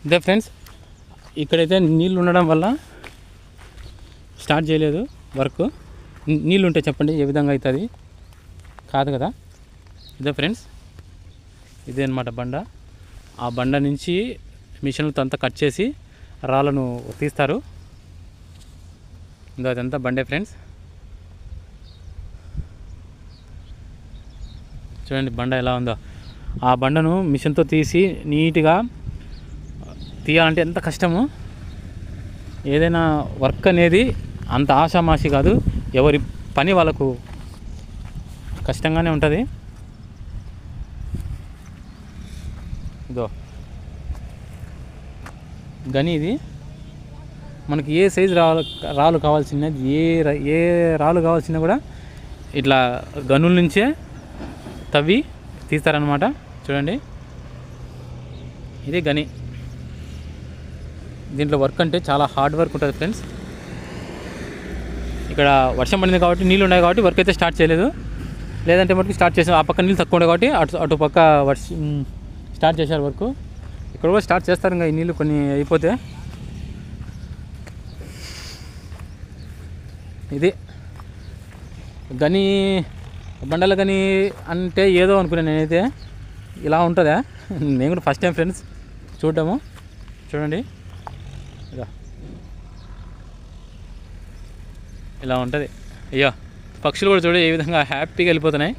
ఇదే ఫ్రెండ్స్, ఇక్కడైతే నీళ్ళు ఉండడం వల్ల స్టార్ట్ చేయలేదు వర్క్. నీళ్ళు ఉంటే చెప్పండి ఏ విధంగా అవుతుంది, కాదు కదా. ఇదే ఫ్రెండ్స్, ఇదే అనమాట బండ. ఆ బండ నుంచి మిషన్లతో అంతా కట్ చేసి రాళ్ళను తీస్తారు. ఇంకా అదంతా బండే ఫ్రెండ్స్. చూడండి బండ ఎలా ఉందో. ఆ బండను మిషన్తో తీసి నీట్గా తీయాలంటే ఎంత కష్టము. ఏదైనా వర్క్ అనేది అంత ఆషామాషి కాదు, ఎవరి పని వాళ్ళకు కష్టంగానే ఉంటుంది. ఇదో గని, ఇది మనకి ఏ సైజు రాళ్ళు కావాల్సిన, ఏ రాళ్ళు కావాల్సిన కూడా ఇట్లా గనుల నుంచే తవ్వి తీస్తారనమాట. చూడండి ఇది గని. దీంట్లో వర్క్ అంటే చాలా హార్డ్ వర్క్ ఉంటుంది ఫ్రెండ్స్. ఇక్కడ వర్షం పడింది కాబట్టి నీళ్ళు ఉన్నాయి కాబట్టి వర్క్ అయితే స్టార్ట్ చేయలేదు, లేదంటే మనకి స్టార్ట్ చేసాం. ఆ పక్క నీళ్ళు తక్కువ ఉన్నాయి కాబట్టి అటు పక్క స్టార్ట్ చేశారు వర్క్. ఇక్కడ కూడా స్టార్ట్ చేస్తారు ఇంకా ఈ నీళ్ళు కొన్ని అయిపోతే. ఇది గని, బండల గని అంటే ఏదో అనుకున్నాను నేనైతే, ఇలా ఉంటుందా? నేను కూడా ఫస్ట్ టైం ఫ్రెండ్స్ చూడటము. చూడండి ఇలా ఉంటుంది. అయ్యో పక్షులు కూడా చూడ ఏ విధంగా హ్యాపీగా వెళ్ళిపోతున్నాయి.